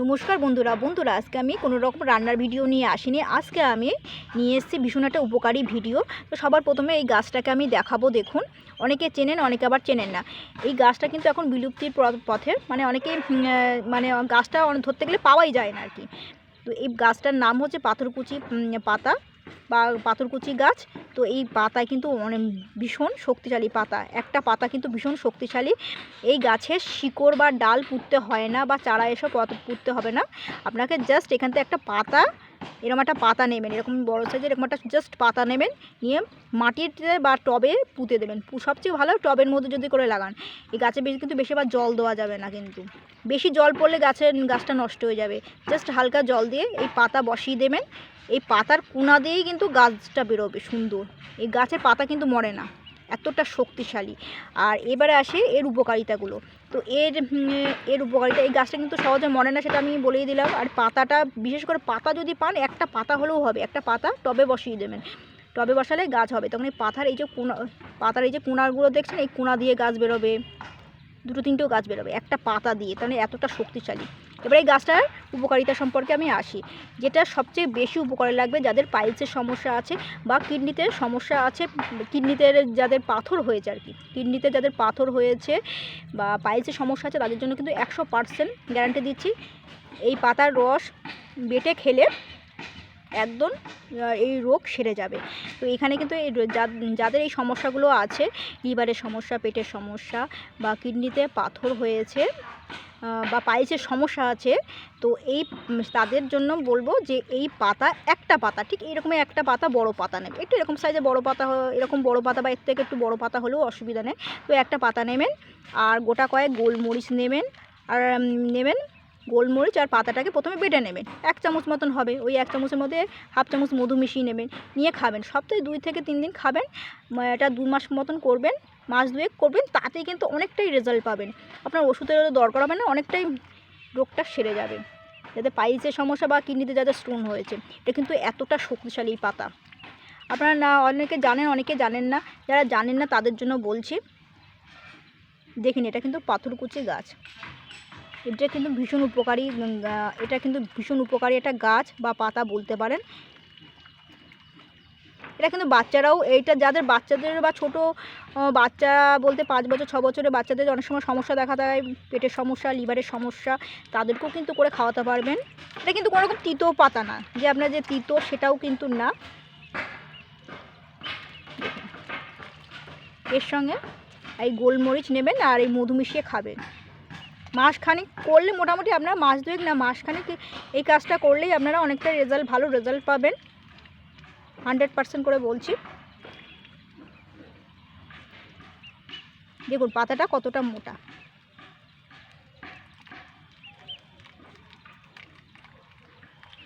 নমস্কার বন্ধুরা আজকে আমি কোনো রকম রান্নার ভিডিও নিয়ে আসিনি। আজকে আমি নিয়ে এসেছি ভীষণ একটা উপকারী ভিডিও। তো সবার প্রথমে এই গাছটাকে আমি দেখাবো। দেখুন, অনেকে চেনেন, অনেকে আবার চেনেন না। এই গাছটা কিন্তু এখন বিলুপ্তির পথে, মানে অনেকে মানে গাছটা ধরতে গেলে পাওয়াই যায় না আর কি। তো এই গাছটার নাম হচ্ছে পাথরকুচি পাতা বা পাথরকুচি গাছ। তো এই পাতায় কিন্তু অনেক ভীষণ শক্তিশালী পাতা, একটা পাতা কিন্তু ভীষণ শক্তিশালী। এই গাছের শিকড় বা ডাল পুঁততে হয় না বা চারা এসব পুঁততে হবে না। আপনাকে জাস্ট এখান থেকে একটা পাতা, এরকম একটা পাতা নেবেন, এরকম বড় সাইজের এরকম একটা জাস্ট পাতা নেবেন, নিয়ে মাটিতে বা টবে পুঁতে দেবেন। সবচেয়ে ভালো টবের মধ্যে যদি করে লাগান। এই গাছে কিন্তু বেশিবার জল দেওয়া যাবে না, কিন্তু বেশি জল পড়লে গাছটা নষ্ট হয়ে যাবে। জাস্ট হালকা জল দিয়ে এই পাতা বসিয়ে দেবেন। এই পাতার কোনা দিয়েই কিন্তু গাছটা বেরোবে সুন্দর। এই গাছের পাতা কিন্তু মরে না, এতটা শক্তিশালী। আর এবারে আসে এর উপকারিতাগুলো। তো এর উপকারিতা, এই গাছটা কিন্তু সহজে মরে না, সেটা আমি বলেই দিলাম। আর পাতাটা, বিশেষ করে পাতা যদি পান, একটা পাতা হলেও হবে, একটা পাতা টবে বসিয়ে দেবেন। টবে বসালে গাছ হবে। তখন এই পাতার এই যে কোনাগুলো দেখছেন, এই কোনা দিয়ে গাছ বেরোবে, দুটো তিনটেও গাছ বেরোবে একটা পাতা দিয়ে, তাহলে এতটা শক্তিশালী। এবার এই গাছটার উপকারিতা সম্পর্কে আমি আসি। যেটা সবচেয়ে বেশি উপকারে লাগবে যাদের পাইলসের সমস্যা আছে বা কিডনিতে সমস্যা আছে, কিডনিতে যাদের পাথর হয়েছে আর কি, কিডনিতে যাদের পাথর হয়েছে বা পাইলসের সমস্যা আছে, তাদের জন্য কিন্তু 100% গ্যারান্টি দিচ্ছি। এই পাতার রস বেটে খেলে একদম এই রোগ সেরে যাবে। তো এখানে কিন্তু যাদের এই সমস্যাগুলো আছে, লিভারের সমস্যা, পেটের সমস্যা বা কিডনিতে পাথর হয়েছে বা পাইলসের সমস্যা আছে, তো তাদের জন্য বলবো যে এই পাতা, একটা পাতা, ঠিক এরকমই একটা পাতা, বড় পাতা নেবে, একটু এরকম সাইজে বড় পাতা, এরকম বড় পাতা বা এর থেকে একটু বড় পাতা হলেও অসুবিধা নেই। তো একটা পাতা নেবেন, আর গোটা কয়েক গোলমরিচ নেবেন, আর গোলমরিচ আর পাতাটাকে প্রথমে বেটে নেবেন। 1 চামচ মতন হবে, ওই 1 চামচের মধ্যে হাফ চামচ মধু মিশিয়ে নেবেন, নিয়ে খাবেন। সপ্তাহে 2 থেকে 3 দিন খাবেন। এটা 2 মাস মতন করবেন, মাস 2 করবেন, তাতেই কিন্তু অনেকটাই রেজাল্ট পাবেন। আপনার ওষুধের দরকার হবে না, অনেকটাই রোগটা সেরে যাবে। যাদের পাইলসের সমস্যা বা কিডনিতে যাদের স্টোন হয়েছে, এটা কিন্তু এতটা শক্তিশালী পাতা। আপনারা না অনেকে জানেন, অনেকে জানেন না। যারা জানেন না তাদের জন্য বলছি, দেখুন এটা কিন্তু পাথরকুচি গাছ। এটা কিন্তু ভীষণ উপকারী, একটা গাছ বা পাতা বলতে পারেন। এটা কিন্তু বাচ্চারাও, এইটা যাদের বাচ্চাদের বা ছোটো বাচ্চা বলতে 5 বছর 6 বছরের বাচ্চাদের অনেক সময় সমস্যা দেখা দেয়, পেটের সমস্যা, লিভারের সমস্যা, তাদেরকেও কিন্তু করে খাওয়াতে পারবেন। এটা কিন্তু কোনো রকম তিতো পাতা না, যে আপনার যে তিতো সেটাও কিন্তু না। এর সঙ্গে এই গোলমরিচ নেবেন আর এই মধু মিশিয়ে খাবেন। মাসখানেক করলে, মোটামুটি আপনারা মাস 2 না মাসখানেক এই কাজটা করলেই আপনারা অনেকটা ভালো রেজাল্ট পাবেন, 100% করে বলছি। দেখুন পাতাটা কতটা মোটা।